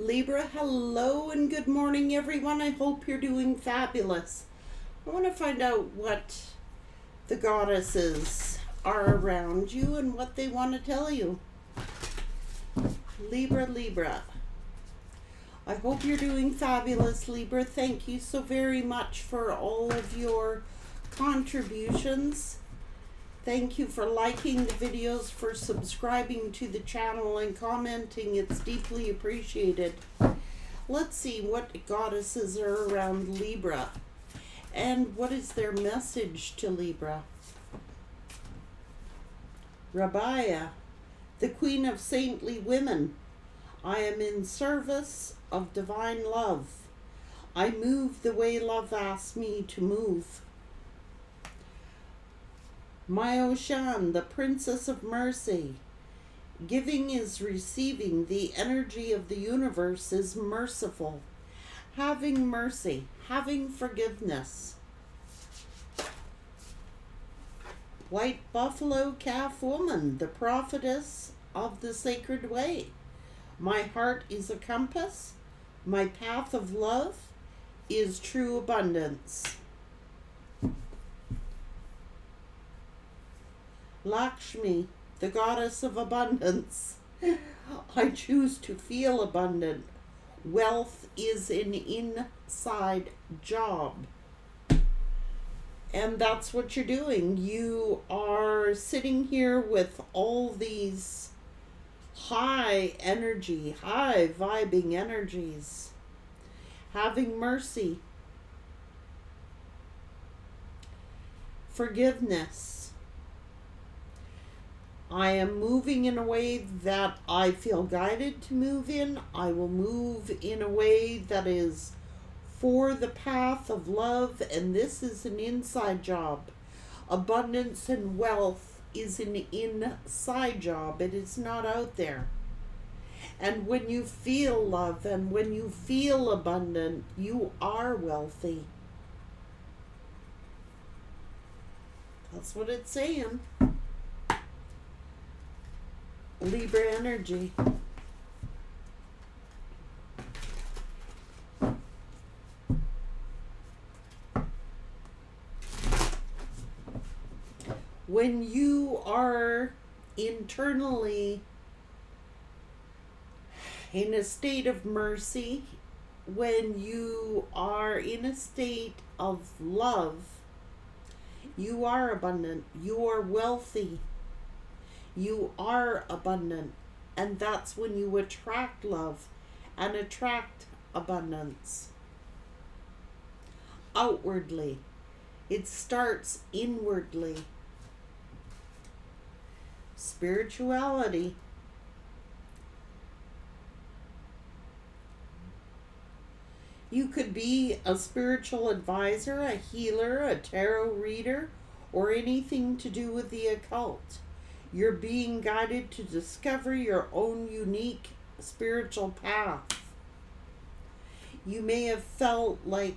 Libra, hello and good morning, everyone. I hope you're doing fabulous. I want to find out what the goddesses are around you and what they want to tell you. Libra, Libra. I hope you're doing fabulous, Libra. Thank you so very much for all of your contributions. Thank you for liking the videos, for subscribing to the channel and commenting. It's deeply appreciated. Let's see what goddesses are around Libra and what is their message to Libra. Rabbiah, the Queen of Saintly Women. I am in service of divine love. I move the way love asks me to move. Myoshan, the Princess of Mercy. Giving is receiving. The energy of the universe is merciful. Having mercy, having forgiveness. White Buffalo Calf Woman, the prophetess of the sacred way. My heart is a compass. My path of love is true abundance. Lakshmi, the goddess of abundance. I choose to feel abundant. Wealth is an inside job. And that's what you're doing. You are sitting here with all these high energy, high vibing energies. Having mercy. Forgiveness. I am moving in a way that I feel guided to move in. I will move in a way that is for the path of love, and this is an inside job. Abundance and wealth is an inside job. It is not out there. And when you feel love and when you feel abundant, you are wealthy. That's what it's saying. Libra energy. When you are internally in a state of mercy, when you are in a state of love, you are abundant, you are wealthy. You are abundant, and that's when you attract love and attract abundance. Outwardly, it starts inwardly. Spirituality. You could be a spiritual advisor, a healer, a tarot reader, or anything to do with the occult. You're being guided to discover your own unique spiritual path. You may have felt like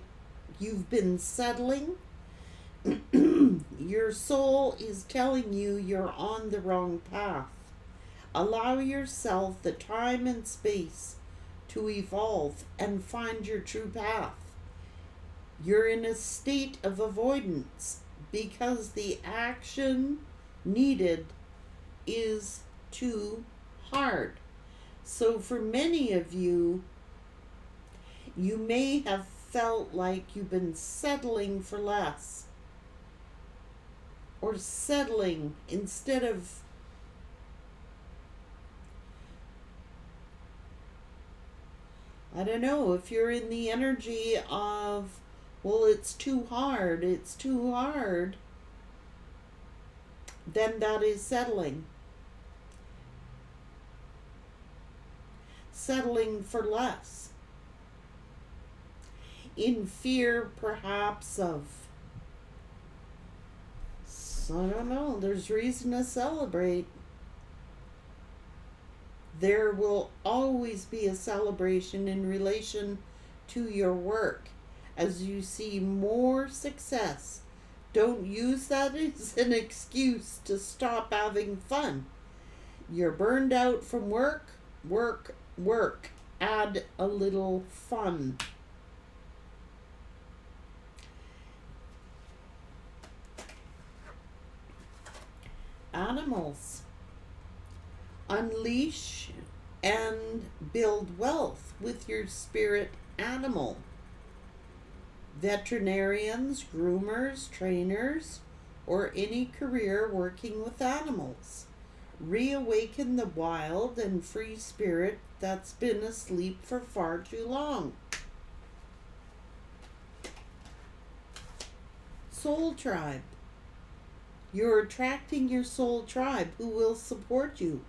you've been settling. Your soul is telling you you're on the wrong path. Allow yourself the time and space to evolve and find your true path. You're in a state of avoidance because the action needed is too hard. So for many of you, you may have felt like you've been settling for less, or settling instead of I don't know, if you're in the energy of, well, it's too hard, then that is settling. Settling for less. In fear, perhaps, of, I don't know, there's reason to celebrate. There will always be a celebration in relation to your work as you see more success. Don't use that as an excuse to stop having fun. You're burned out from work, add a little fun. Animals. Unleash and build wealth with your spirit animal. Veterinarians, groomers, trainers, or any career working with animals. Reawaken the wild and free spirit that's been asleep for far too long. Soul tribe. You're attracting your soul tribe who will support you.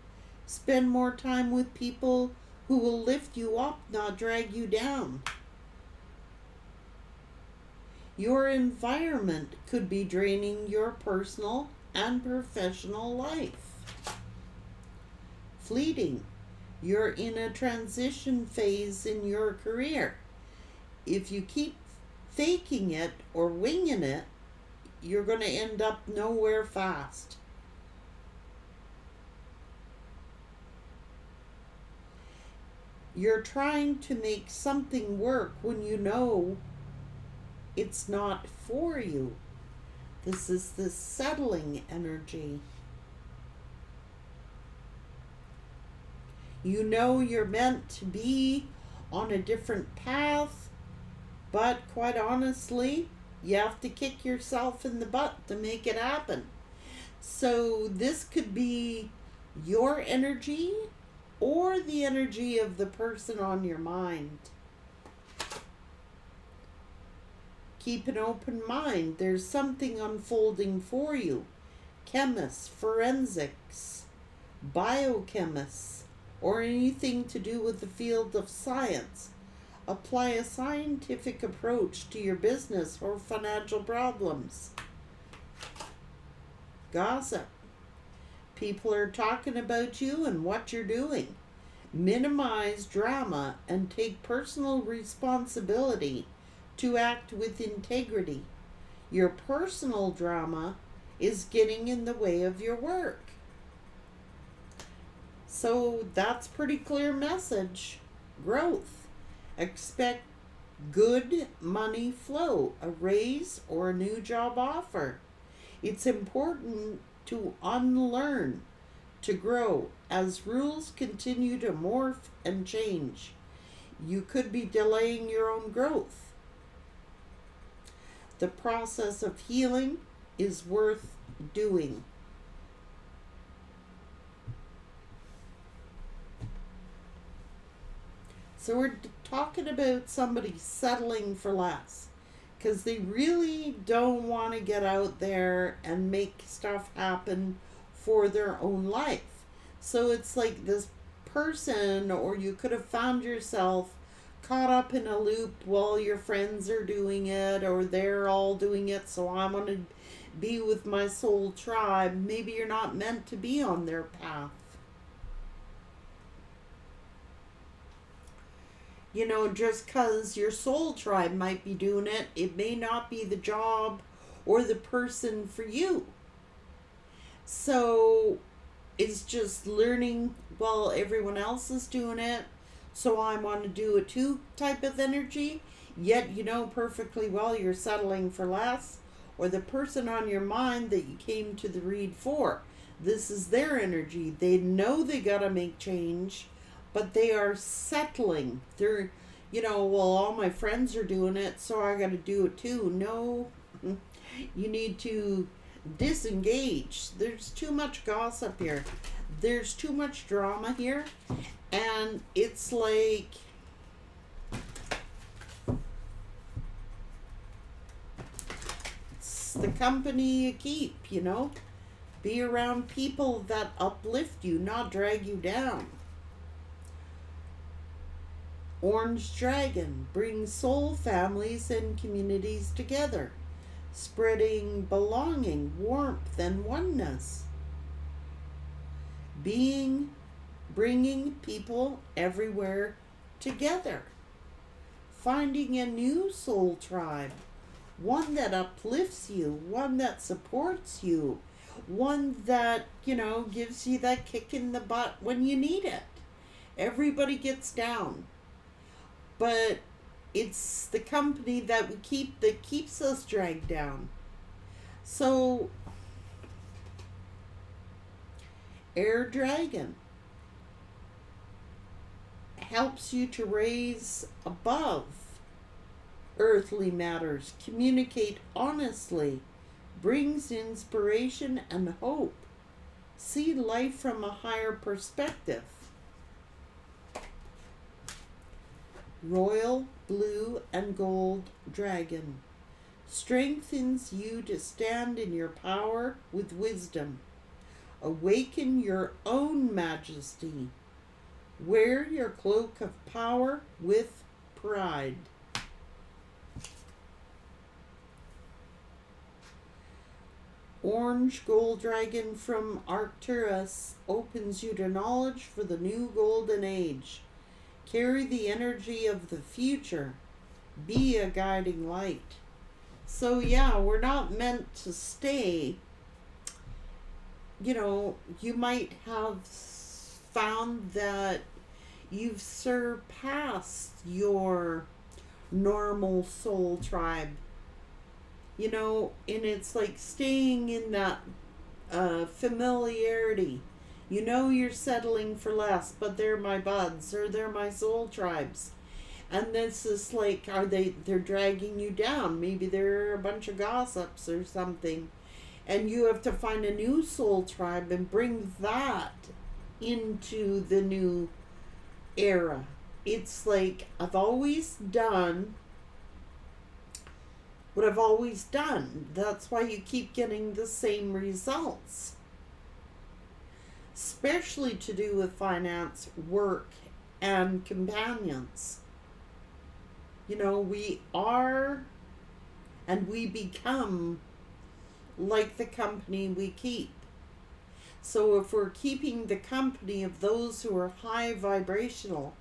Spend more time with people who will lift you up, not drag you down. Your environment could be draining your personal and professional life. Fleeting. You're in a transition phase in your career. If you keep faking it or winging it, you're going to end up nowhere fast. You're trying to make something work when you know it's not for you. This is the settling energy. You know you're meant to be on a different path, but quite honestly, you have to kick yourself in the butt to make it happen. So this could be your energy or the energy of the person on your mind. Keep an open mind. There's something unfolding for you. Chemists, forensics, biochemists, or anything to do with the field of science. Apply a scientific approach to your business or financial problems. Gossip. People are talking about you and what you're doing. Minimize drama and take personal responsibility to act with integrity. Your personal drama is getting in the way of your work. So that's pretty clear message. Growth. Expect good money flow, a raise or a new job offer. It's important to unlearn, to grow as rules continue to morph and change. You could be delaying your own growth. The process of healing is worth doing. So we're talking about somebody settling for less because they really don't want to get out there and make stuff happen for their own life. So it's like this person, or you could have found yourself caught up in a loop while your friends are doing it or they're all doing it, so I'm going to be with my soul tribe. Maybe you're not meant to be on their path. You know, just because your soul tribe might be doing it, it may not be the job or the person for you. So it's just learning, well, everyone else is doing it, so I want to do it too type of energy. Yet you know perfectly well you're settling for less. Or the person on your mind that you came to the read for. This is their energy. They know they got to make change, but they are settling. They're, you know, well, all my friends are doing it, so I got to do it too. No, you need to disengage. There's too much gossip here. There's too much drama here. And it's like, it's the company you keep, you know. Be around people that uplift you, not drag you down. Orange Dragon brings soul families and communities together, spreading belonging, warmth, and oneness. Bringing people everywhere together. Finding a new soul tribe, one that uplifts you, one that supports you, one that, you know, gives you that kick in the butt when you need it. Everybody gets down. but it's the company that we keep that keeps us dragged down. So, Air Dragon helps you to raise above earthly matters, communicate honestly, brings inspiration and hope, see life from a higher perspective. Royal Blue and Gold Dragon strengthens you to stand in your power with wisdom. Awaken your own majesty. Wear your cloak of power with pride. Orange Gold Dragon from Arcturus opens you to knowledge for the new golden age. Carry the energy of the future. Be a guiding light. So yeah, we're not meant to stay. You know, you might have found that you've surpassed your normal soul tribe. You know, and it's like staying in that familiarity. You know you're settling for less, but they're my buds or they're my soul tribes. And this is like, they're dragging you down. Maybe they're a bunch of gossips or something. And you have to find a new soul tribe and bring that into the new era. It's like, I've always done what I've always done. That's why you keep getting the same results. Especially to do with finance, work, and companions. You know, we are and we become like the company we keep. So if we're keeping the company of those who are high vibrational,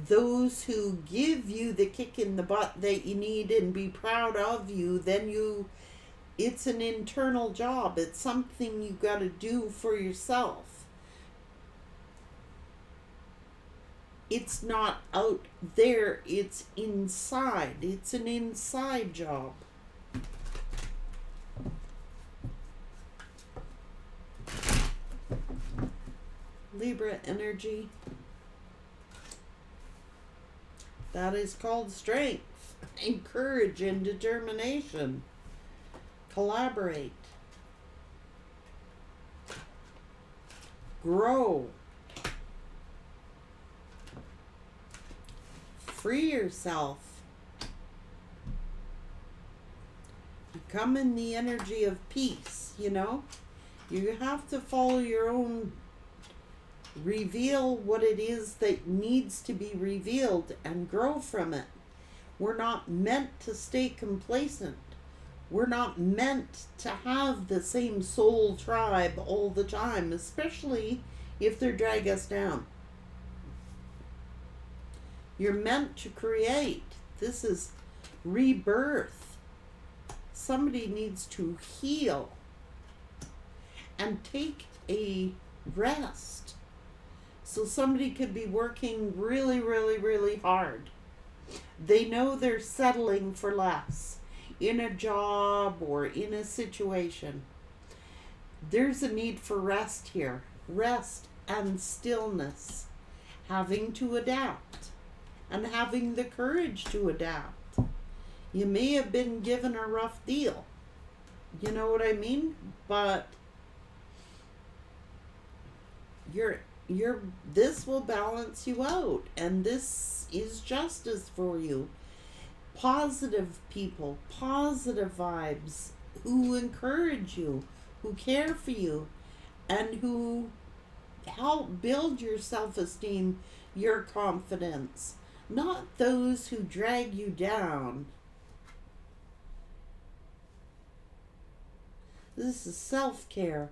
those who give you the kick in the butt that you need and be proud of you, then it's an internal job. It's something you got to do for yourself. It's not out there, it's inside. It's an inside job. Libra energy. That is called strength, and courage and determination. Collaborate. Grow. Free yourself. Become in the energy of peace, you know? You have to follow your own, reveal what it is that needs to be revealed and grow from it. We're not meant to stay complacent. We're not meant to have the same soul tribe all the time, especially if they drag us down. You're meant to create. This is rebirth. Somebody needs to heal and take a rest. So somebody could be working really, really, really hard. They know they're settling for less in a job or in a situation. There's a need for rest here. Rest and stillness. Having to adapt. And having the courage to adapt. You may have been given a rough deal. You know what I mean? But this will balance you out, and this is justice for you. Positive people, positive vibes, who encourage you, who care for you, and who help build your self-esteem, your confidence. Not those who drag you down. This is self-care.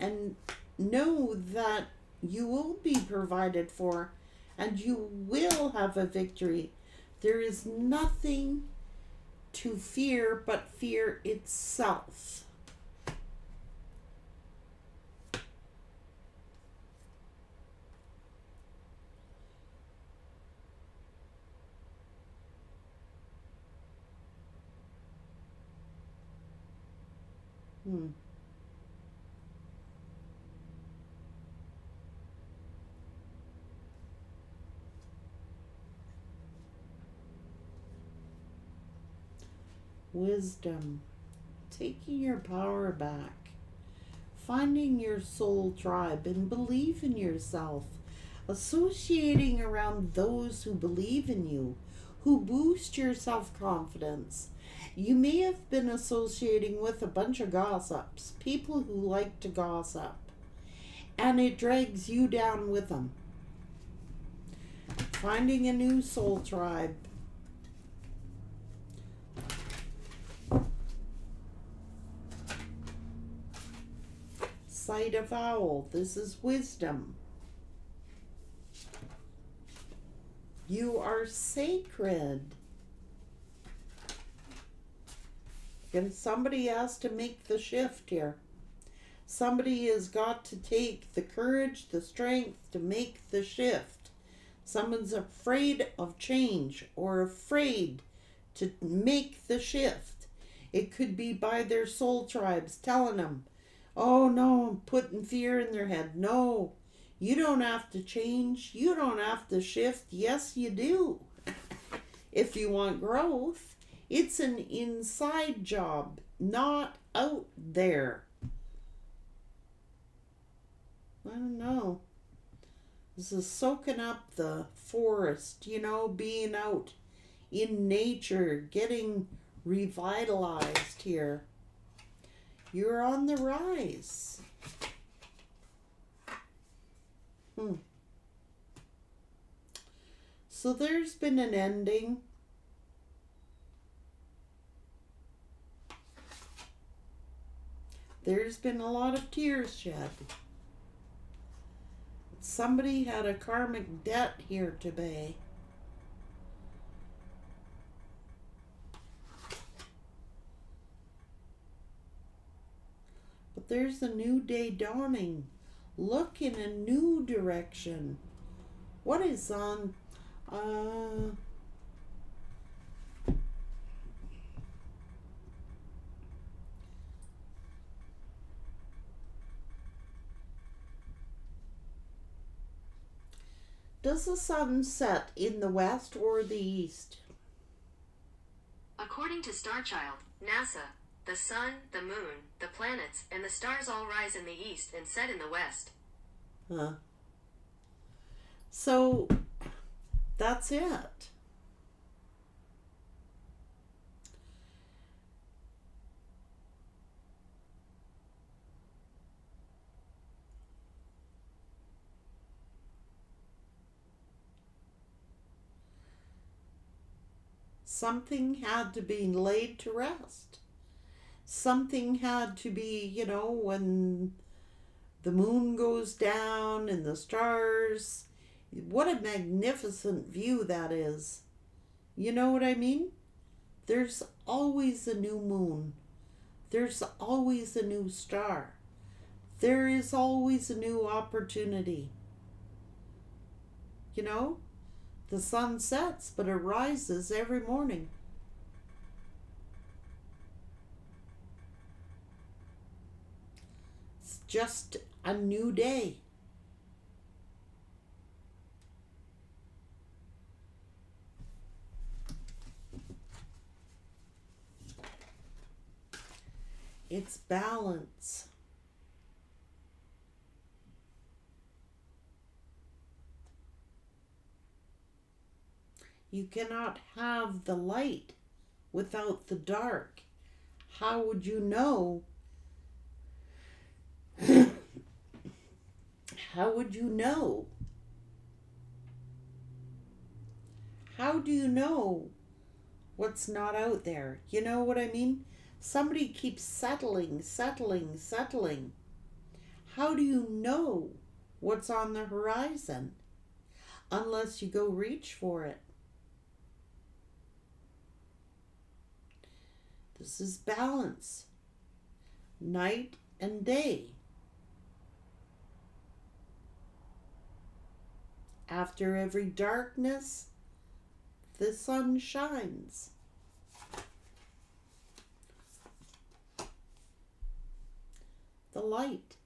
And know that you will be provided for and you will have a victory. There is nothing to fear but fear itself. Mm-hmm. Wisdom. Taking your power back. Finding your soul tribe and believe in yourself. Associating around those who believe in you, who boost your self confidence. You may have been associating with a bunch of gossips, people who like to gossip, and it drags you down with them. Finding a new soul tribe. Sight of owl. This is wisdom. You are sacred. And somebody has to make the shift here. Somebody has got to take the courage, the strength to make the shift. Someone's afraid of change or afraid to make the shift. It could be by their soul tribes telling them, oh no, putting fear in their head. No, you don't have to change. You don't have to shift. Yes, you do. If you want growth, it's an inside job, not out there. I don't know. This is soaking up the forest, being out in nature, getting revitalized here. You're on the rise. So there's been an ending. There's been a lot of tears shed. Somebody had a karmic debt here to pay. But there's a new day dawning. Look in a new direction. What is on? Does the sun set in the west or the east? According to Starchild, NASA, the sun, the moon, the planets, and the stars all rise in the east and set in the west. So, that's it. Something had to be laid to rest. Something had to be, when the moon goes down and the stars. What a magnificent view that is. You know what I mean? There's always a new moon. There's always a new star. There is always a new opportunity. The sun sets, but it rises every morning. It's just a new day. It's balance. You cannot have the light without the dark. How would you know? How would you know? How do you know what's not out there? You know what I mean? Somebody keeps settling. How do you know what's on the horizon? Unless you go reach for it. This is balance. Night and day. After every darkness, the sun shines. the light.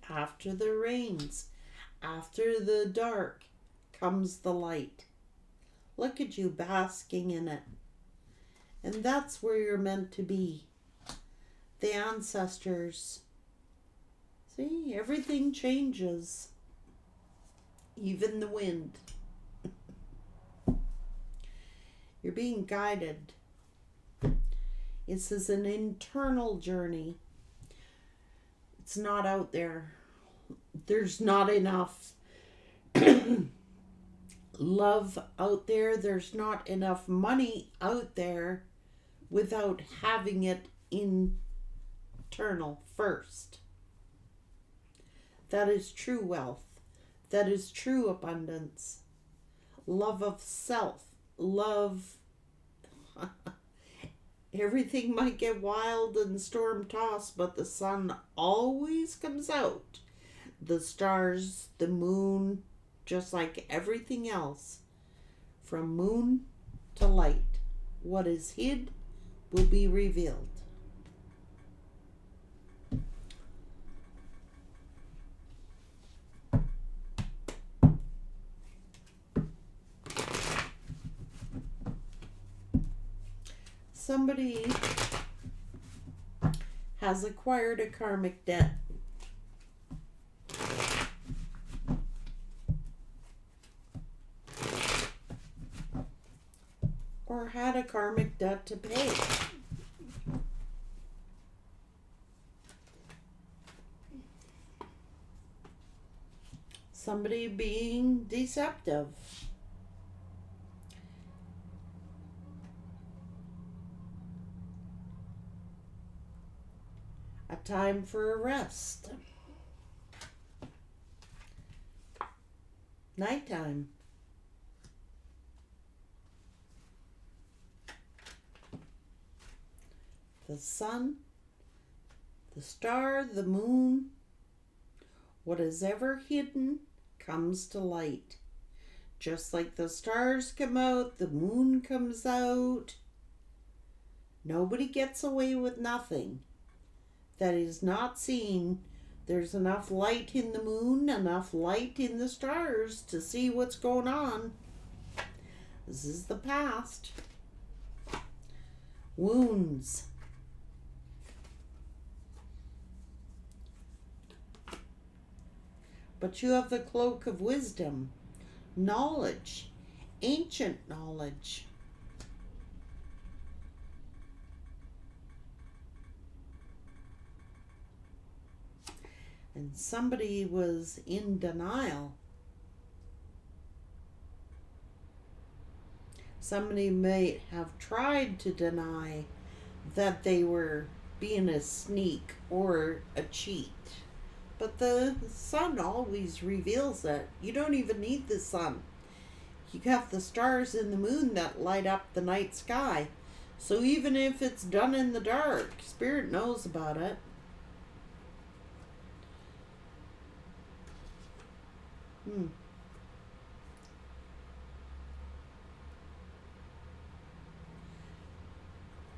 After the rains, after the dark, comes the light. Look at you basking in it. And that's where you're meant to be. The ancestors. See, everything changes. Even the wind. You're being guided. This is an internal journey. It's not out there. There's not enough love out there. There's not enough money out there without having it internal first. That is true wealth. That is true abundance. Love of self. Love. Everything might get wild and storm tossed, but the sun always comes out. The stars, the moon, just like everything else. From moon to light. What is hid will be revealed. Somebody has acquired a karmic debt. Or had a karmic debt to pay. Somebody being deceptive. A time for a rest. Nighttime. The sun, the star, the moon, what is ever hidden comes to light. Just like the stars come out, the moon comes out. Nobody gets away with nothing that is not seen. There's enough light in the moon, enough light in the stars to see what's going on. This is the past. Wounds. But you have the cloak of wisdom, knowledge, ancient knowledge. And somebody was in denial. Somebody may have tried to deny that they were being a sneak or a cheat. But the sun always reveals it. You don't even need the sun. You have the stars and the moon that light up the night sky. So even if it's done in the dark, Spirit knows about it.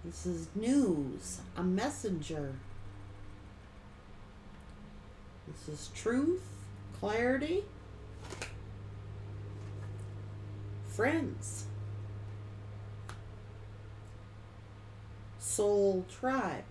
This is news, a messenger. This is truth, clarity, friends, soul tribe.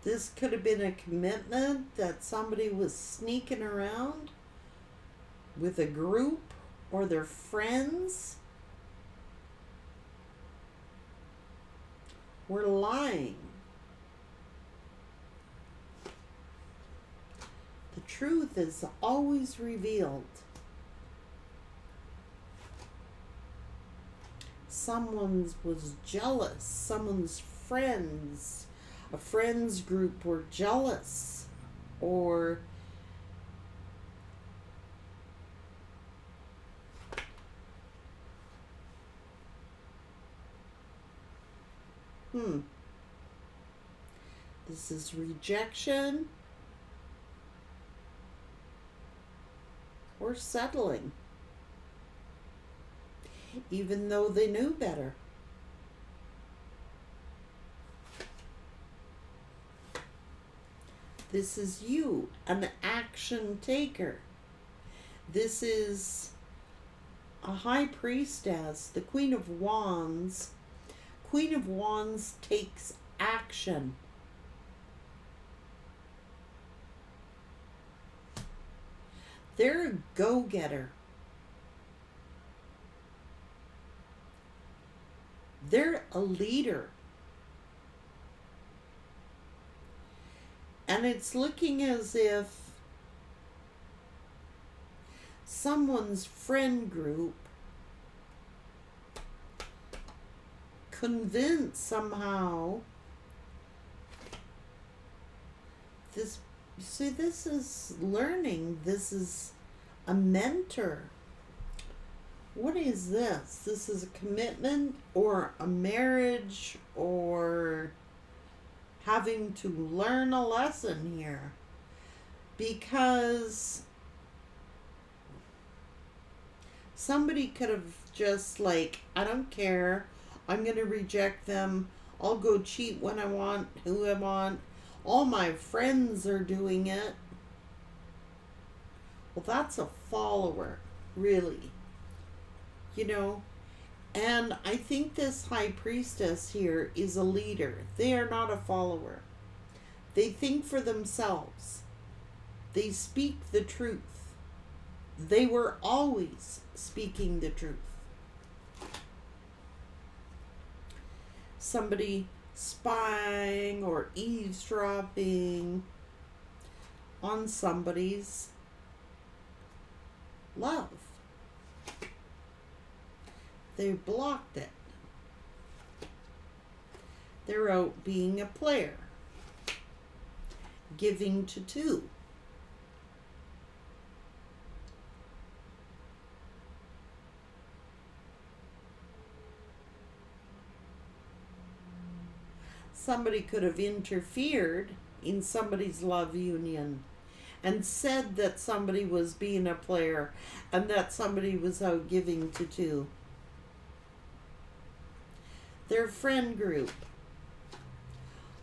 This could have been a commitment that somebody was sneaking around with a group or their friends. Were lying. The truth is always revealed. Someone was jealous. Someone's friends, a friends group were jealous, or This is rejection or settling, even though they knew better. This is you, an action taker. This is a high priestess, the Queen of Wands. Queen of Wands takes action. They're a go-getter. They're a leader. And it's looking as if someone's friend group convinced somehow this. See, this is learning. This is a mentor. What is this? This is a commitment or a marriage or having to learn a lesson here. Because somebody could have just like, I don't care. I'm going to reject them. I'll go cheat when I want, who I want. All my friends are doing it. Well, that's a follower, really. You know? And I think this high priestess here is a leader. They are not a follower. They think for themselves. They speak the truth. They were always speaking the truth. Somebody spying or eavesdropping on somebody's love. They blocked it. They're out being a player, giving to two. Somebody could have interfered in somebody's love union and said that somebody was being a player and that somebody was out giving to two. Their friend group.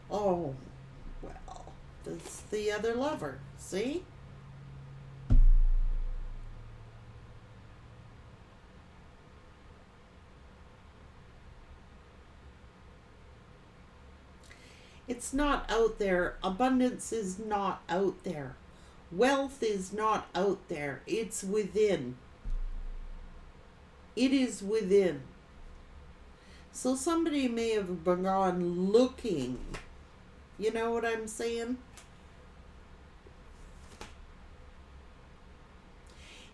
Oh, well, that's the other lover. See? It's not out there. Abundance is not out there. Wealth is not out there. It's within. It is within. So somebody may have gone looking. You know what I'm saying?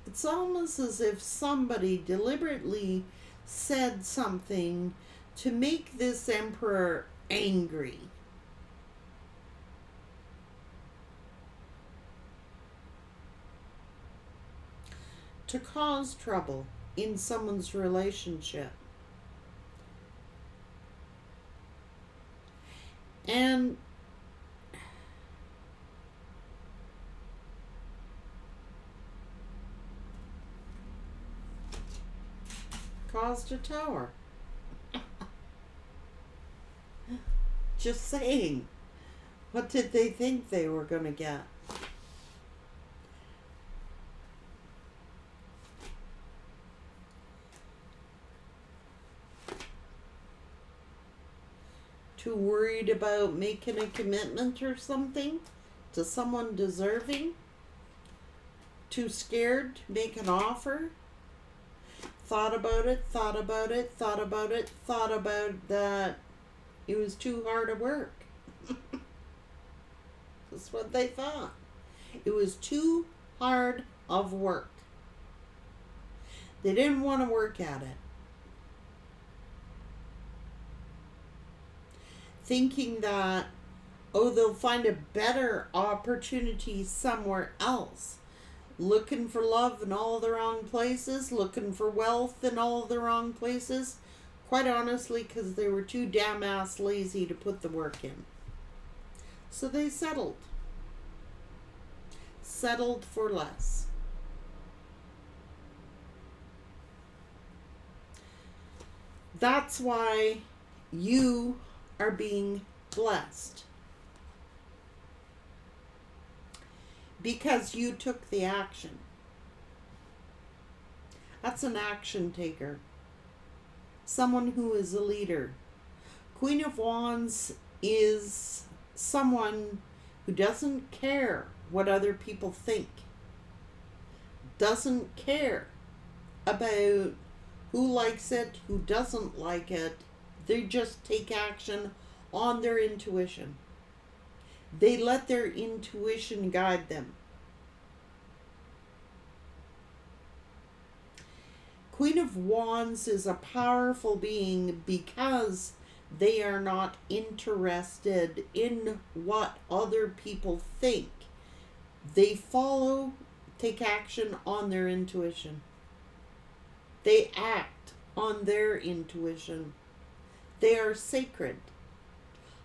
It's almost as if somebody deliberately said something to make this emperor angry. To cause trouble in someone's relationship. And caused a tower. Just saying. What did they think they were going to get? Too worried about making a commitment or something to someone deserving? Too scared to make an offer? Thought about it, thought about it, thought about it, thought about that it was too hard to work. That's what they thought. It was too hard of work. They didn't want to work at it. Thinking that, oh, they'll find a better opportunity somewhere else. Looking for love in all the wrong places, looking for wealth in all the wrong places. Quite honestly, because they were too damn ass lazy to put the work in. So they settled. Settled for less. That's why you are being blessed. Because you took the action. That's an action taker. Someone who is a leader. Queen of Wands is someone who doesn't care what other people think. Doesn't care about who likes it, who doesn't like it. They just take action on their intuition. They let their intuition guide them. Queen of Wands is a powerful being because they are not interested in what other people think. They follow, take action on their intuition. They act on their intuition. They are sacred.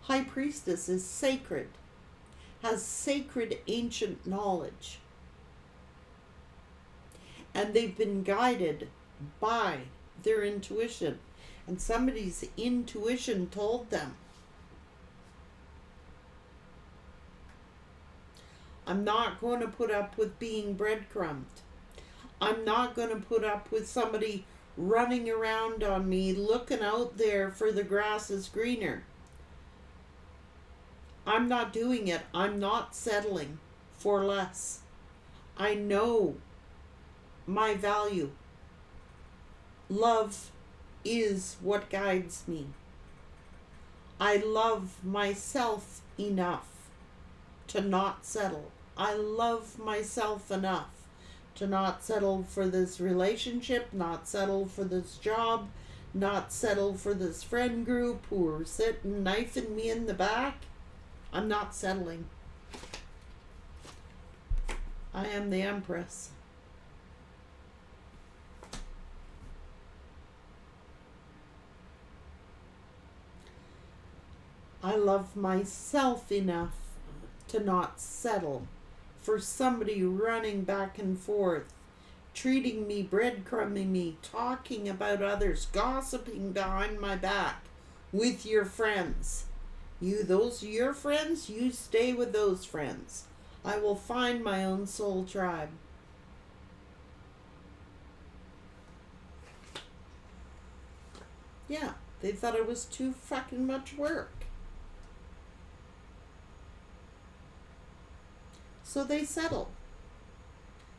High Priestess is sacred, has sacred ancient knowledge. And they've been guided by their intuition. And somebody's intuition told them, I'm not going to put up with being breadcrumbed. I'm not going to put up with somebody running around on me, looking out there for the grass is greener. I'm not doing it. I'm not settling for less. I know my value. Love is what guides me. I love myself enough to not settle. I love myself enough to not settle for this relationship, not settle for this job, not settle for this friend group who are sitting knifing me in the back. I'm not settling. I am the Empress. I love myself enough to not settle for somebody running back and forth, treating me, breadcrumbing me, talking about others, gossiping behind my back with your friends. Those are your friends, you stay with those friends. I will find my own soul tribe. Yeah, they thought it was too fucking much work. So they settle.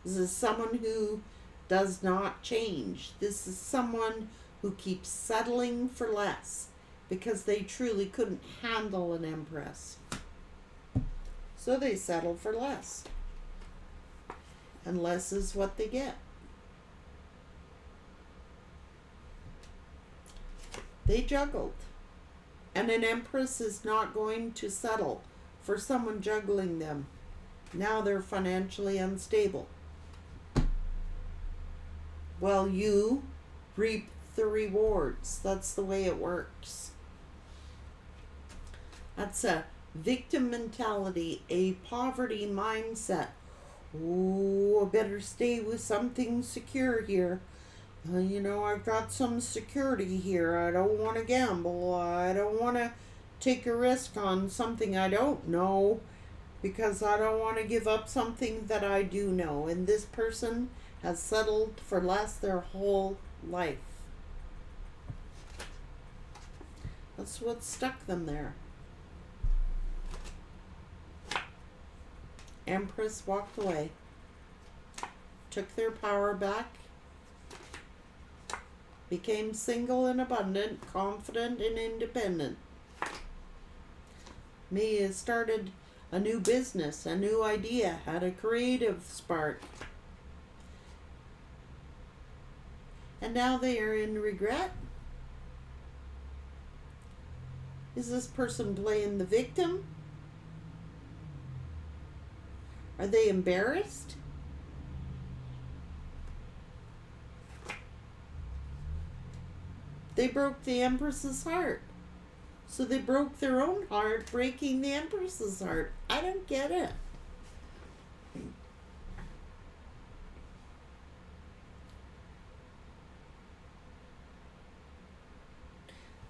This is someone who does not change. This is someone who keeps settling for less because they truly couldn't handle an Empress. So they settle for less. And less is what they get. They juggled. And an Empress is not going to settle for someone juggling them. Now they're financially unstable. Well, you reap the rewards. That's the way it works. That's a victim mentality, a poverty mindset. Oh, I better stay with something secure here. I've got some security here. I don't want to gamble. I don't want to take a risk on something I don't know, because I don't want to give up something that I do know. And this person has settled for less their whole life. That's what stuck them there. Empress walked away, took their power back, became single and abundant, confident and independent. Mia started a new business, a new idea, had a creative spark. And now they are in regret. Is this person playing the victim? Are they embarrassed? They broke the Empress's heart. So they broke their own heart, breaking the Empress's heart. I don't get it.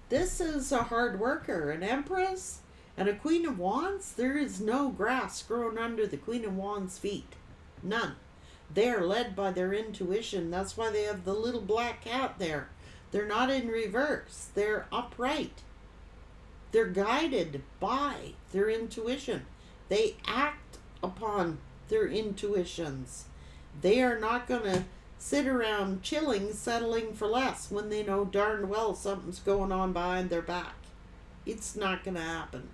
This is a hard worker. An Empress and a Queen of Wands, there is no grass growing under the Queen of Wands' feet. None. They are led by their intuition. That's why they have the little black cat there. They're not in reverse. They're upright. They're guided by their intuition. They act upon their intuitions. They are not going to sit around chilling, settling for less when they know darn well something's going on behind their back. It's not going to happen.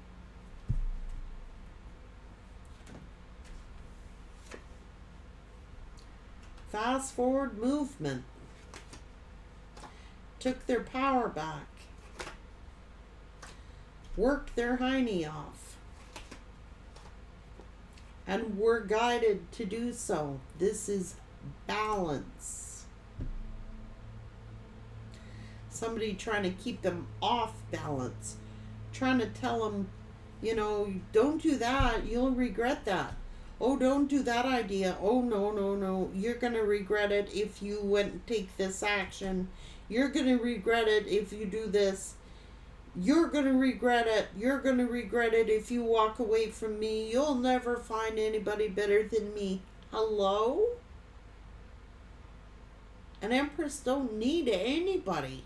Fast forward movement. Took their power back. Worked their hiney off. And were guided to do so. This is balance. Somebody trying to keep them off balance. Trying to tell them, you know, don't do that. You'll regret that. Oh, don't do that idea. Oh, no, no, no. You're going to regret it if you went and take this action. You're going to regret it if you do this. You're going to regret it. You're going to regret it if you walk away from me. You'll never find anybody better than me. Hello? An Empress don't need anybody.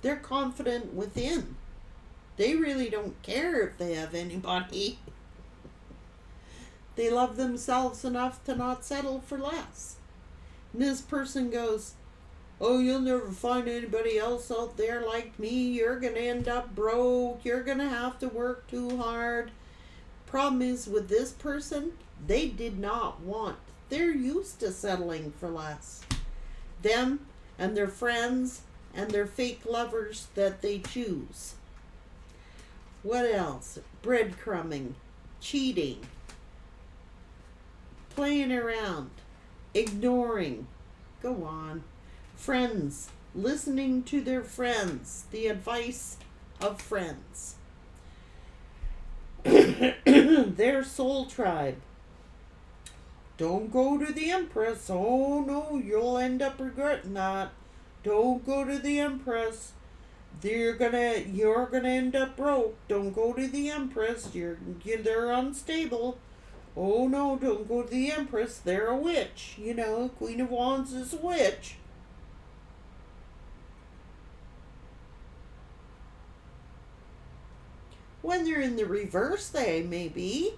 They're confident within. They really don't care if they have anybody. They love themselves enough to not settle for less. And this person goes, oh, you'll never find anybody else out there like me. You're going to end up broke. You're going to have to work too hard. Problem is with this person, they did not want. They're used to settling for less. Them and their friends and their fake lovers that they choose. What else? Breadcrumbing, cheating, playing around, ignoring. Go on. Friends, listening to their friends, the advice of friends. Their soul tribe. Don't go to the Empress. Oh no, you'll end up regretting that. Don't go to the Empress. You're gonna end up broke. Don't go to the Empress. They're unstable. Oh no, don't go to the Empress. They're a witch. You know, Queen of Wands is a witch. When they're in the reverse, they may be,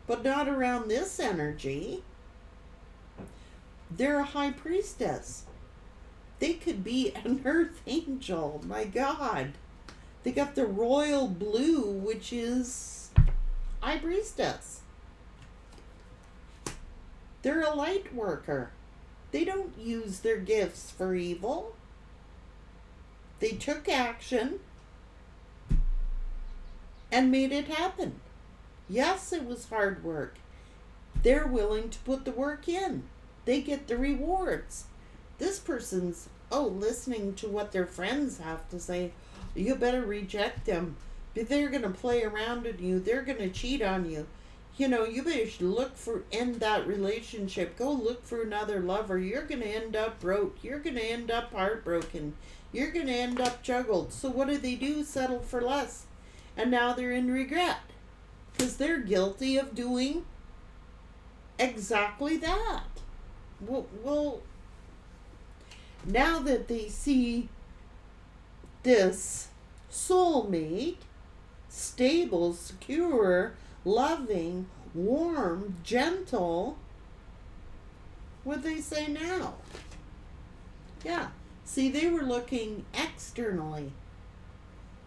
but not around this energy. They're a high priestess. They could be an earth angel. My God. They got the royal blue, which is high priestess. They're a light worker. They don't use their gifts for evil. They took action and made it happen. Yes, it was hard work. They're willing to put the work in. They get the rewards. This person's, listening to what their friends have to say. You better reject them. They're going to play around on you. They're going to cheat on you. You know, you better end that relationship. Go look for another lover. You're going to end up broke. You're going to end up heartbroken. You're going to end up juggled. So what do? Settle for less. And now they're in regret. Because they're guilty of doing exactly that. Well, now that they see this soulmate, stable, secure, loving, warm, gentle, what they say now? Yeah. See, they were looking externally.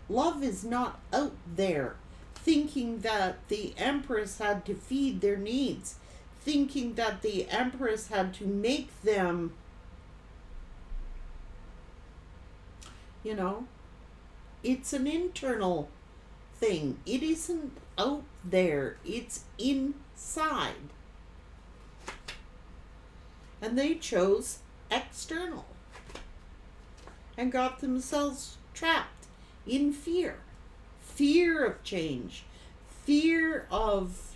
Love is not out there, thinking that the Empress had to feed their needs, thinking that the Empress had to make them, it's an internal thing. It isn't out there, it's inside. And they chose external. and got themselves trapped in fear. Fear of change. Fear of,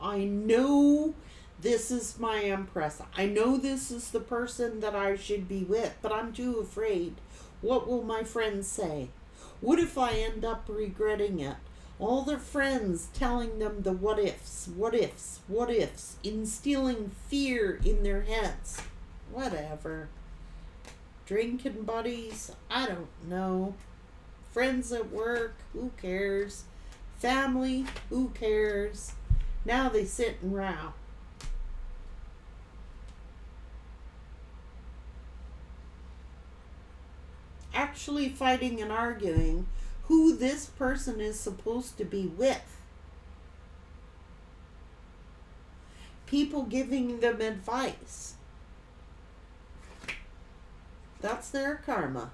I know this is my empress. I know this is the person that I should be with, but I'm too afraid. What will my friends say? What if I end up regretting it? All their friends telling them the what ifs, what ifs, what ifs, instilling fear in their heads. Whatever. Drinking buddies, I don't know. Friends at work, who cares? Family, who cares? Now they sit and row. Actually fighting and arguing who this person is supposed to be with. People giving them advice. That's their karma.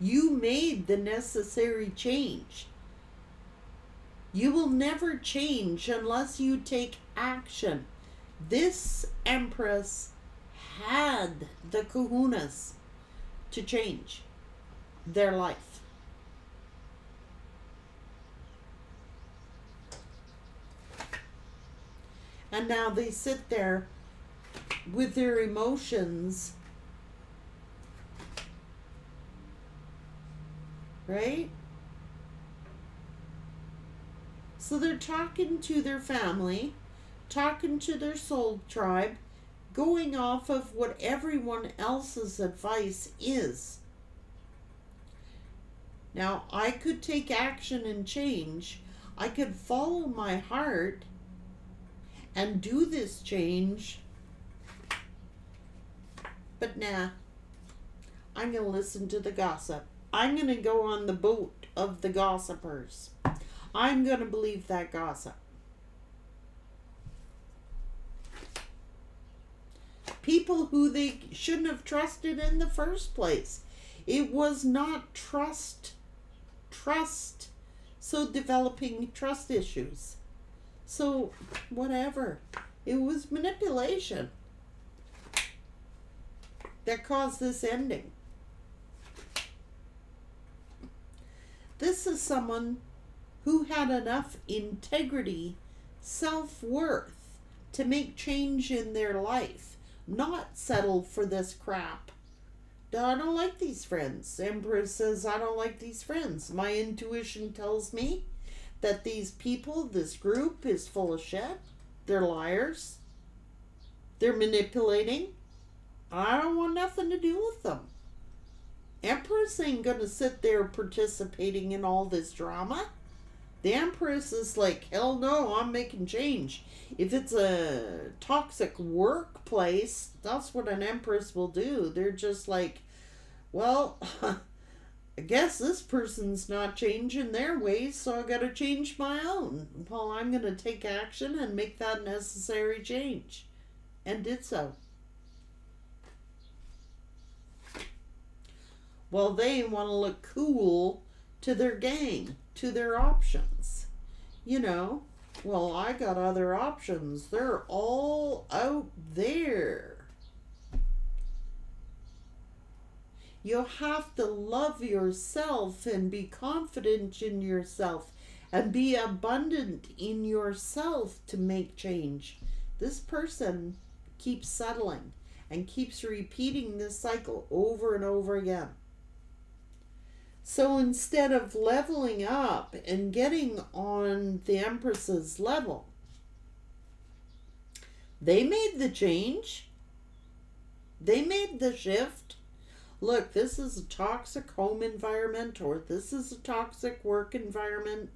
You made the necessary change. You will never change unless you take action. This empress had the kahunas to change their life. And now they sit there with their emotions, right? So they're talking to their family, talking to their soul tribe, going off of what everyone else's advice is. Now, I could take action and change. I could follow my heart and do this change. But nah, I'm going to listen to the gossip. I'm going to go on the boat of the gossipers. I'm going to believe that gossip. People who they shouldn't have trusted in the first place. It was not trust. So developing trust issues. So whatever. It was manipulation that caused this ending. This is someone who had enough integrity, self-worth to make change in their life, not settle for this crap. I don't like these friends. Empress says, I don't like these friends. My intuition tells me that these people, this group is full of shit. They're liars. They're manipulating. I don't want nothing to do with them. Empress ain't gonna sit there participating in all this drama. The Empress is like, hell no, I'm making change. If it's a toxic workplace, that's what an Empress will do. They're just like, well, I guess this person's not changing their ways, so I gotta change my own. Well, I'm gonna take action and make that necessary change. And did so. Well, they want to look cool to their gang, to their options. Well, I got other options. They're all out there. You have to love yourself and be confident in yourself and be abundant in yourself to make change. This person keeps settling and keeps repeating this cycle over and over again. So instead of leveling up and getting on the Empress's level, they made the change. They made the shift. Look, this is a toxic home environment, or this is a toxic work environment,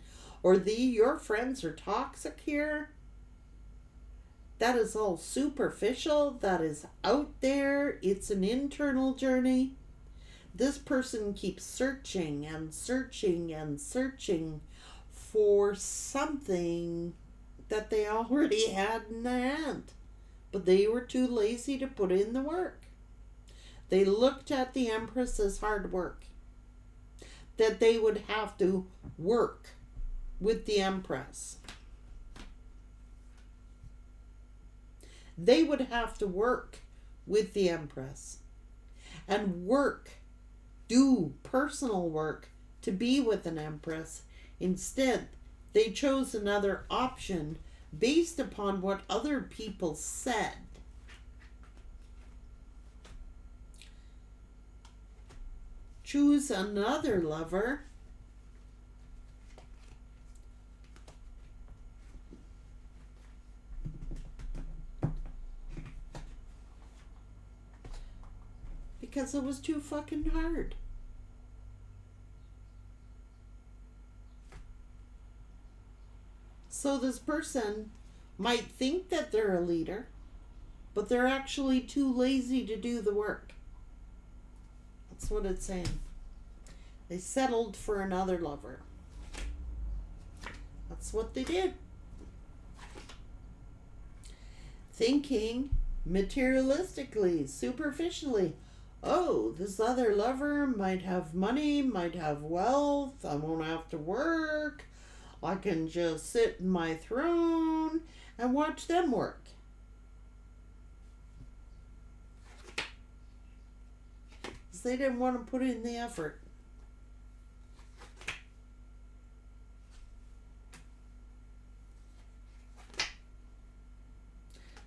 or your friends are toxic here. That is all superficial. That is out there. It's an internal journey. This person keeps searching and searching and searching for something that they already had in their hand. But they were too lazy to put in the work. They looked at the Empress's hard work. That they would have to work with the Empress. They would have to work with the Empress. And work do personal work to be with an empress. Instead, they chose another option based upon what other people said. Choose another lover. Because it was too fucking hard. So this person might think that they're a leader, but they're actually too lazy to do the work. That's what it's saying. They settled for another lover. That's what they did. Thinking materialistically, superficially. Oh, this other lover might have money, might have wealth. I won't have to work. I can just sit in my throne and watch them work. Because they didn't want to put in the effort.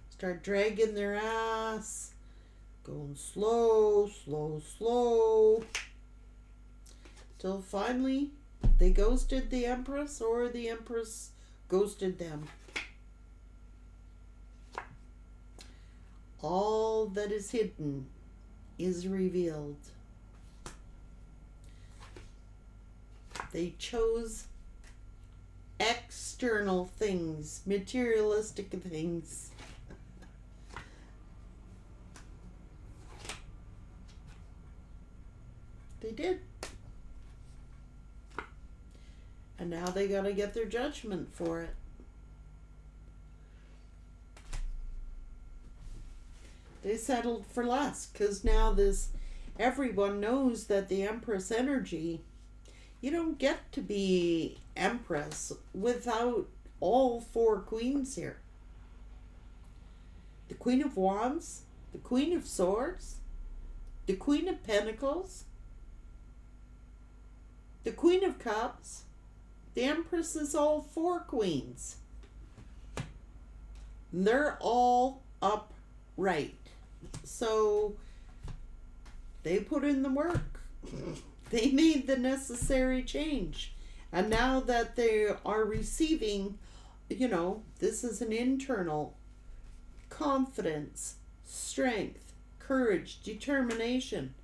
Start dragging their ass. Going slow, slow, slow. Till finally they ghosted the empress, or the empress ghosted them. All that is hidden is revealed. They chose external things, materialistic things. They did. And now they gotta get their judgment for it. They settled for less, because now everyone knows that the Empress energy, you don't get to be Empress without all four queens here. The Queen of Wands, the Queen of Swords, the Queen of Pentacles, the Queen of Cups. The Empress is all four queens. They're all upright. So they put in the work. They made the necessary change. And now that they are receiving, this is an internal confidence, strength, courage, determination.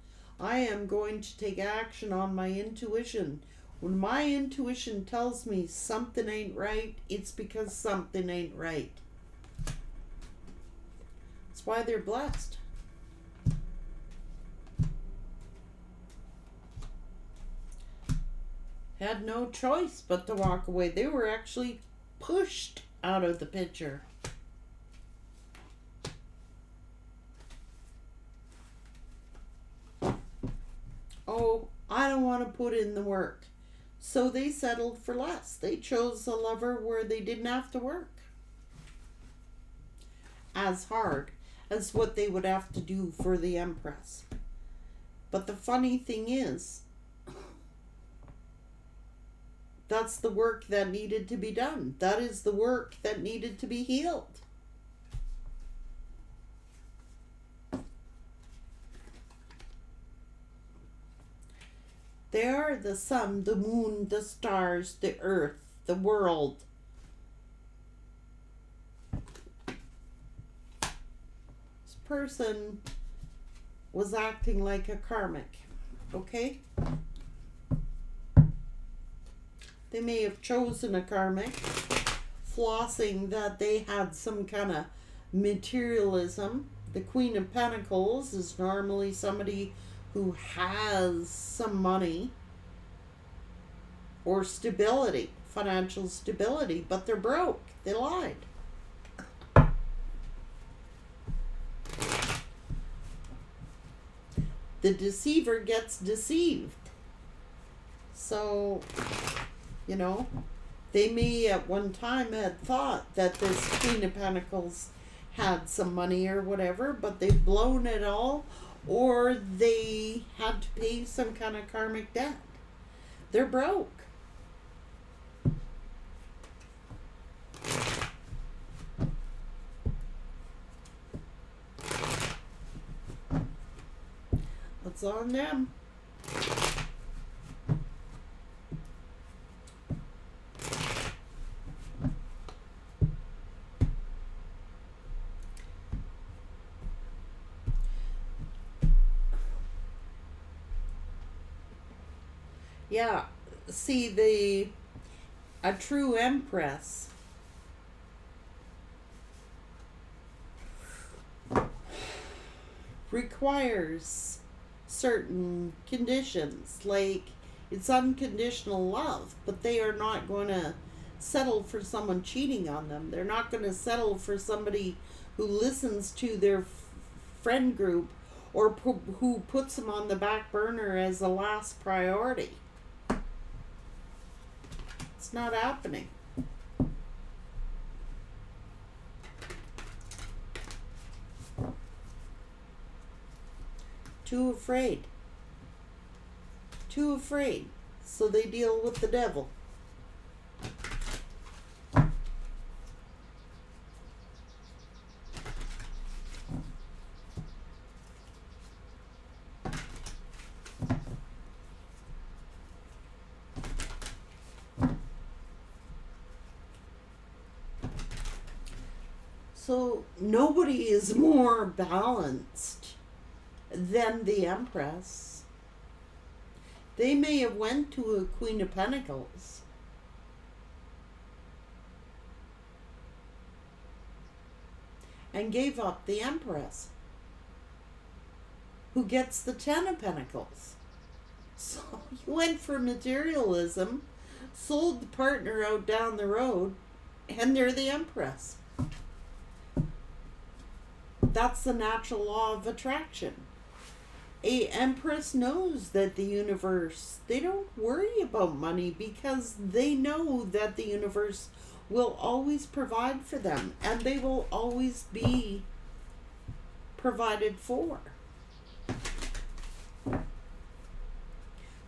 I am going to take action on my intuition. When my intuition tells me something ain't right, it's because something ain't right. That's why they're blessed. Had no choice but to walk away. They were actually pushed out of the picture. Oh, I don't want to put in the work. So they settled for less. They chose a lover where they didn't have to work as hard as what they would have to do for the Empress. But the funny thing is, that's the work that needed to be done. That is the work that needed to be healed. They are the sun, the moon, the stars, the earth, the world. This person was acting like a karmic, okay? They may have chosen a karmic, flossing that they had some kind of materialism. The Queen of Pentacles is normally somebody who has some money or stability, financial stability, but they're broke. They lied. The deceiver gets deceived. So, they may at one time had thought that this Queen of Pentacles had some money or whatever, but they've blown it all, or they had to pay some kind of karmic debt. They're broke. That's on them. Yeah, see, a true empress requires certain conditions, like it's unconditional love, but they are not going to settle for someone cheating on them. They're not going to settle for somebody who listens to their friend group or who puts them on the back burner as a last priority. It's not happening. Too afraid. Too afraid. So they deal with the devil. So nobody is more balanced than the empress. They may have went to a Queen of Pentacles, and gave up the empress, who gets the Ten of Pentacles. So you went for materialism, sold the partner out down the road, and they're the empress. That's the natural law of attraction. A empress knows that the universe, they don't worry about money because they know that the universe will always provide for them and they will always be provided for.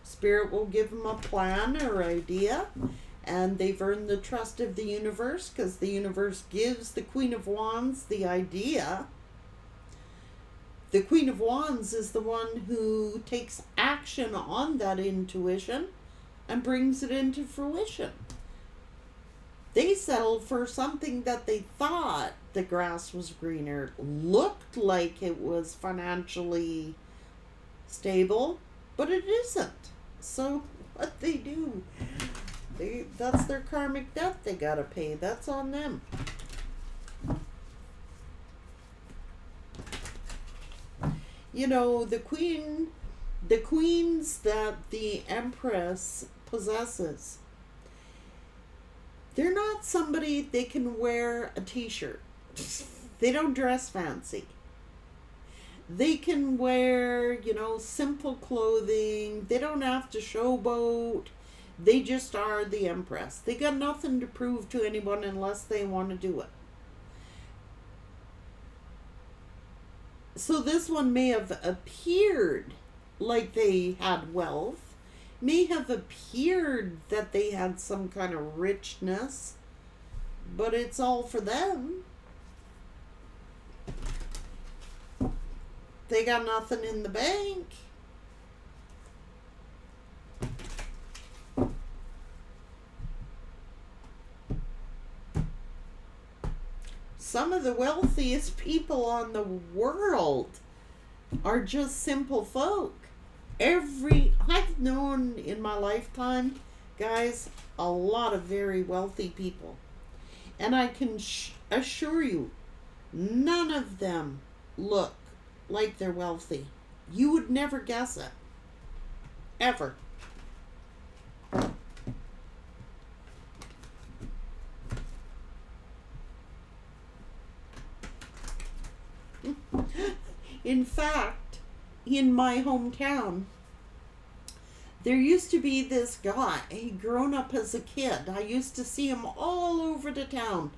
Spirit will give them a plan or idea, and they've earned the trust of the universe because the universe gives the Queen of Wands the idea. The Queen of Wands is the one who takes action on that intuition and brings it into fruition. They settle for something that they thought the grass was greener, looked like it was financially stable, but it isn't. So what they do, that's their karmic debt they gotta pay. That's on them. You know, the queens that the empress possesses, they're not somebody they can wear a t-shirt. They don't dress fancy. They can wear, simple clothing. They don't have to showboat. They just are the empress. They got nothing to prove to anyone unless they want to do it. So this one may have appeared like they had wealth, may have appeared that they had some kind of richness, but it's all for them. They got nothing in the bank. Some of the wealthiest people on the world are just simple folk. I've known in my lifetime, guys, a lot of very wealthy people. And I can assure you, none of them look like they're wealthy. You would never guess it. Ever. In fact, in my hometown, there used to be this guy, he'd grown up as a kid. I used to see him all over the town,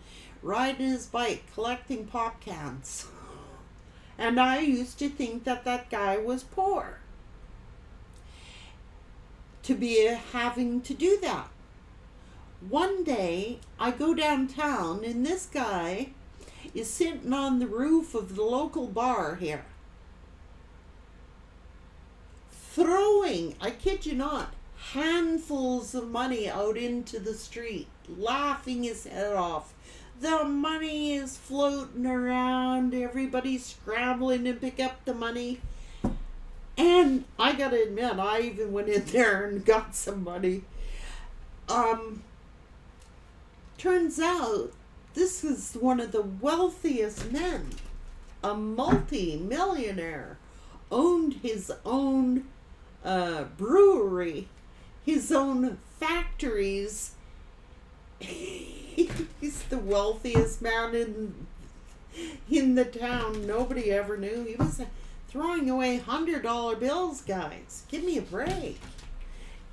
riding his bike, collecting pop cans. And I used to think that that guy was poor to be having to do that. One day I go downtown and this guy is sitting on the roof of the local bar here, throwing, I kid you not, handfuls of money out into the street, laughing his head off. The money is floating around, everybody's scrambling to pick up the money. And I gotta admit, I even went in there and got some money. Turns out this is one of the wealthiest men, a multi-millionaire, owned his own brewery, his own factories. He's the wealthiest man in the town. Nobody ever knew. He was throwing away $100 bills, guys. Give me a break.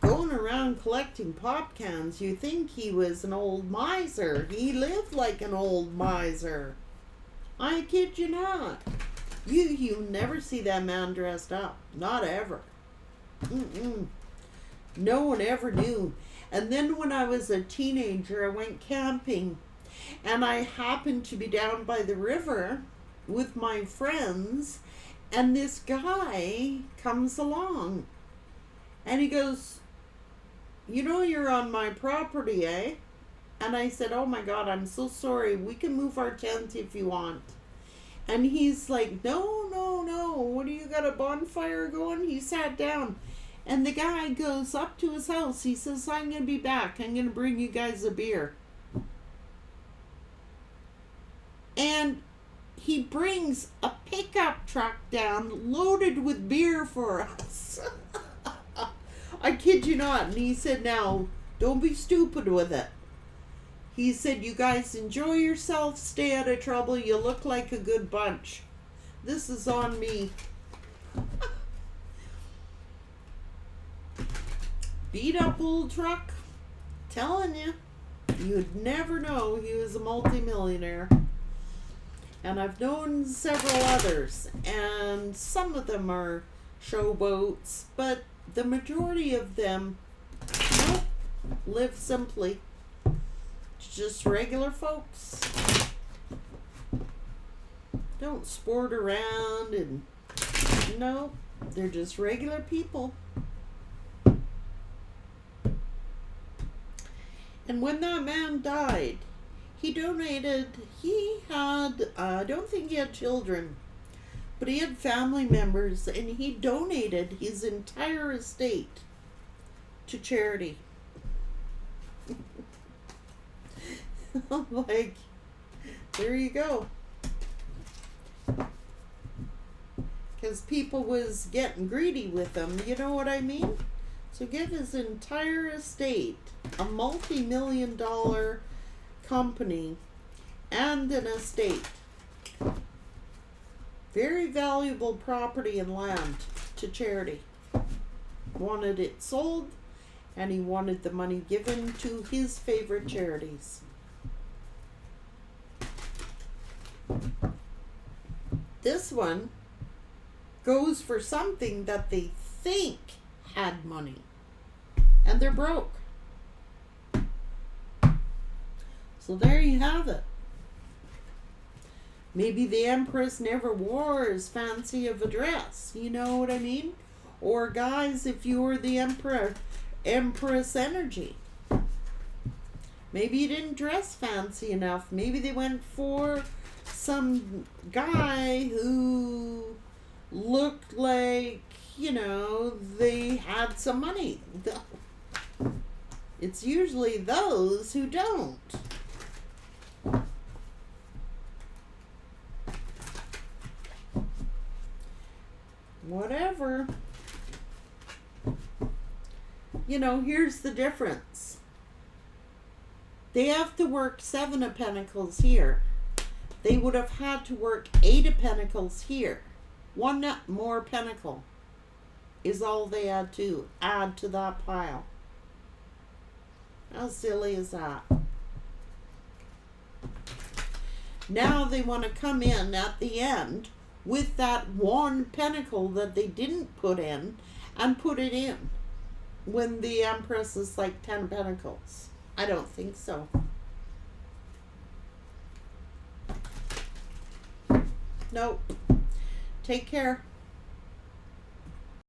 Going around collecting pop cans. You think he was an old miser. He lived like an old miser. I kid you not. You never see that man dressed up. Not ever. No one ever knew. And then when I was a teenager, I went camping. And I happened to be down by the river with my friends. And this guy comes along. And he goes, "You know you're on my property, eh?" And I said, "Oh my God, I'm so sorry. We can move our tent if you want." And he's like, "No, no, no. What do you got, a bonfire going?" He sat down. And the guy goes up to his house. He says, "I'm going to be back. I'm going to bring you guys a beer." And he brings a pickup truck down loaded with beer for us. I kid you not. And he said, "Now, don't be stupid with it." He said, "You guys enjoy yourself, stay out of trouble. You look like a good bunch." This is on me. Beat up old truck. Telling you, you'd never know he was a multimillionaire. And I've known several others, and some of them are showboats, but the majority of them, nope, live simply. Just regular folks. Don't sport around and, no, they're just regular people. And when that man died, he donated, he had, I don't think he had children, but he had family members, and he donated his entire estate to charity. I'm like, there you go. Because people was getting greedy with him, you know what I mean? So give his entire estate, a multi-million-dollar company, and an estate, very valuable property and land, to charity. Wanted it sold, and he wanted the money given to his favorite charities. This one goes for something that they think had money, and they're broke. So there you have it. Maybe the empress never wore as fancy of a dress, you know what I mean? Or guys, if you were the empress energy, maybe you didn't dress fancy enough. Maybe they went for some guy who looked like, you know, they had some money. It's usually those who don't. Whatever. You know, here's the difference. They have to work 7 of Pentacles here. They would have had to work 8 of Pentacles here. 1 more pentacle is all they had to add to that pile. How silly is that? Now they want to come in at the end with that one pentacle that they didn't put in and put it in when the Empress is like 10 pentacles? I don't think so. Nope. Take care.